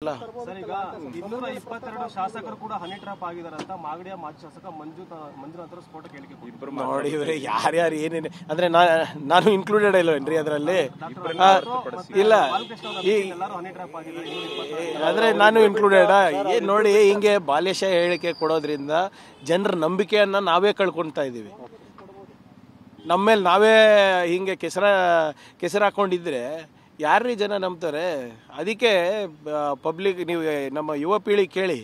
Sir, ಈಗ 222 ಶಾಸಕರು ಕೂಡ ಹನಿ ಟ್ರಾಪ್ ಆಗಿದ್ದಾರೆ ಅಂತ ಮಾಗಡಿಯ ಮಾಜಿ ಶಾಸಕ ಮಂಜುನಾಥ್ ಸ್ಫೋಟಕ ಹೇಳಿಕೆ ಕೊಟ್ಟಿದ್ರು. ನೋಡಿ ಇವ್ರೆ ಯಾರ್ಯಾರು ಏನೇನು ಅಂದ್ರೆ ನಾನು ಇನ್ಕ್ಲೂಡೆಡ್ ಇಲ್ವೇನ್ರಿ ಅದರಲ್ಲಿ? ಇಲ್ಲ ಅಂದ್ರೆ ನಾನು ಇನ್ಕ್ಲೂಡೆಡ್. ನೋಡಿ ಹಿಂಗೆ ಬಾಲ್ಯಶಾಹಿ ಹೇಳಿಕೆ ಕೊಡೋದ್ರಿಂದ ಜನರ ನಂಬಿಕೆಯನ್ನ ನಾವೇ ಕಳ್ಕೊಳ್ತಾ ಇದೀವಿ. ನಮ್ಮ ಮೇಲೆ ನಾವೇ ಹಿಂಗೆ ಕೆಸರು ಹಾಕೊಂಡಿದ್ರೆ ಯಾರ್ರೀ ಜನ ನಂಬ್ತಾರೆ? ಅದಕ್ಕೆ ಪಬ್ಲಿಕ್ ನೀವು ನಮ್ಮ ಯುವ ಪೀಳಿ ಕೇಳಿ,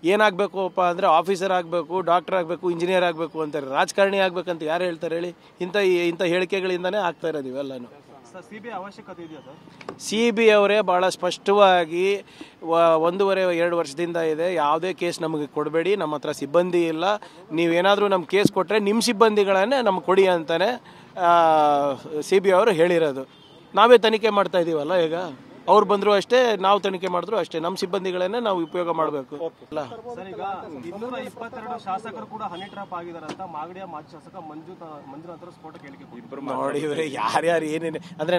ಏನಾಗಬೇಕಪ್ಪ ಅಂದರೆ ಆಫೀಸರ್ ಆಗಬೇಕು, ಡಾಕ್ಟರ್ ಆಗಬೇಕು, ಇಂಜಿನಿಯರ್ ಆಗಬೇಕು ಅಂತಾರೆ. ರಾಜಕಾರಣಿ ಆಗ್ಬೇಕಂತ ಯಾರು ಹೇಳ್ತಾರೆ ಹೇಳಿ? ಇಂಥ ಹೇಳಿಕೆಗಳಿಂದನೇ ಆಗ್ತಾ ಇರೋದು ಇವೆಲ್ಲನೂ. ಸಿಬಿಐ ಅವಶ್ಯಕತೆ ಇದೆಯಾ ಸರ್? CBI ಅವರೇ ಭಾಳ ಸ್ಪಷ್ಟವಾಗಿ 1.5-2 ವರ್ಷದಿಂದ ಇದೆ, ಯಾವುದೇ ಕೇಸ್ ನಮಗೆ ಕೊಡಬೇಡಿ, ನಮ್ಮ ಹತ್ರ ಸಿಬ್ಬಂದಿ ಇಲ್ಲ, ನೀವೇನಾದರೂ ನಮ್ಮ ಕೇಸ್ ಕೊಟ್ಟರೆ ನಿಮ್ಮ ಸಿಬ್ಬಂದಿಗಳನ್ನೇ ನಮ್ಗೆ ಕೊಡಿ ಅಂತಾನೆ CBI ಅವರು ಹೇಳಿರೋದು. ನಾವೇ ತನಿಖೆ ಮಾಡ್ತಾ ಇದೀವಲ್ಲ ಈಗ. ಅವ್ರು ಬಂದ್ರು ಅಷ್ಟೇ, ನಾವು ತನಿಖೆ ಮಾಡಿದ್ರು ಅಷ್ಟೇ, ನಮ್ಮ ಸಿಬ್ಬಂದಿಗಳನ್ನೇ ನಾವು ಉಪಯೋಗ ಮಾಡಬೇಕು. ಸರ್, ಈಗ 222 ಶಾಸಕರು ಕೂಡ ಹನಿ ಟ್ರಾಪ್ ಆಗಿದ್ದಾರೆ ಅಂತ ಮಾಗಡಿಯ ಮಾಜಿ ಶಾಸಕ ಮಂಜುನಾಥ್ ಸ್ಫೋಟಕ ಹೇಳಿಕೆ ಕೊಟ್ಟಿದ್ರು. ನೋಡಿ ಇವ್ರೆ ಯಾರ್ಯಾರು ಏನೇನು ಅಂದ್ರೆ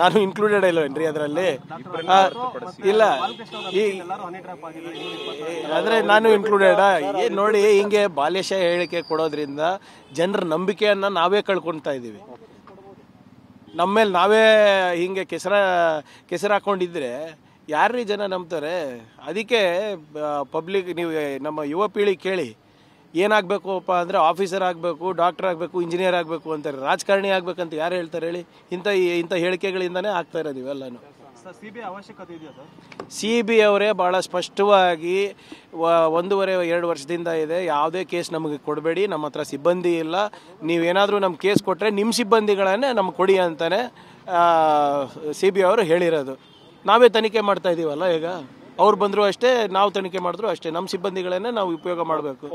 ನಾನು ಇನ್ಕ್ಲೂಡೆಡ್ ಇಲ್ವೇನ್ರಿ ಅದರಲ್ಲಿ? ಇಲ್ಲ ಅಂದ್ರೆ ನಾನು ಇನ್ಕ್ಲೂಡೆಡ್. ನೋಡಿ ಹಿಂಗೆ ಬಾಲ್ಯಶಾಹಿ ಹೇಳಿಕೆ ಕೊಡೋದ್ರಿಂದ ಜನರ ನಂಬಿಕೆಯನ್ನ ನಾವೇ ಕಳ್ಕೊಳ್ತಾ ಇದೀವಿ. ನಮ್ಮ ಮೇಲೆ ನಾವೇ ಹಿಂಗೆ ಕೆಸರು ಹಾಕೊಂಡಿದ್ರೆ ಯಾರ್ರೀ ಜನ ನಂಬ್ತಾರೆ? ಅದಕ್ಕೆ ಪಬ್ಲಿಕ್ ನೀವು ನಮ್ಮ ಯುವ ಪೀಳಿ ಕೇಳಿ, ಏನಾಗಬೇಕಪ್ಪ ಅಂದರೆ ಆಫೀಸರ್ ಆಗಬೇಕು, ಡಾಕ್ಟರ್ ಆಗಬೇಕು, ಇಂಜಿನಿಯರ್ ಆಗಬೇಕು ಅಂತಾರೆ. ರಾಜಕಾರಣಿ ಆಗ್ಬೇಕಂತ ಯಾರು ಹೇಳ್ತಾರೆ ಹೇಳಿ? ಇಂಥ ಹೇಳಿಕೆಗಳಿಂದನೇ ಆಗ್ತಾ ಇರೋದು ಇವೆಲ್ಲನೂ. ಸಿಬಿಐ ಅವಶ್ಯಕತೆ ಇದೆಯಾ ಸರ್? CBI ಅವರೇ ಭಾಳ ಸ್ಪಷ್ಟವಾಗಿ 1.5-2 ವರ್ಷದಿಂದ ಇದೆ, ಯಾವುದೇ ಕೇಸ್ ನಮಗೆ ಕೊಡಬೇಡಿ, ನಮ್ಮ ಹತ್ರ ಸಿಬ್ಬಂದಿ ಇಲ್ಲ, ನೀವೇನಾದರೂ ನಮ್ಮ ಕೇಸ್ ಕೊಟ್ಟರೆ ನಿಮ್ಮ ಸಿಬ್ಬಂದಿಗಳನ್ನೇ ನಮ್ಗೆ ಕೊಡಿ ಅಂತಾನೆ CBI ಅವರು ಹೇಳಿರೋದು. ನಾವೇ ತನಿಖೆ ಮಾಡ್ತಾ ಇದೀವಲ್ಲ ಈಗ. ಅವ್ರು ಬಂದರೂ ಅಷ್ಟೇ, ನಾವು ತನಿಖೆ ಮಾಡಿದ್ರು ಅಷ್ಟೇ, ನಮ್ಮ ಸಿಬ್ಬಂದಿಗಳನ್ನೇ ನಾವು ಉಪಯೋಗ ಮಾಡಬೇಕು.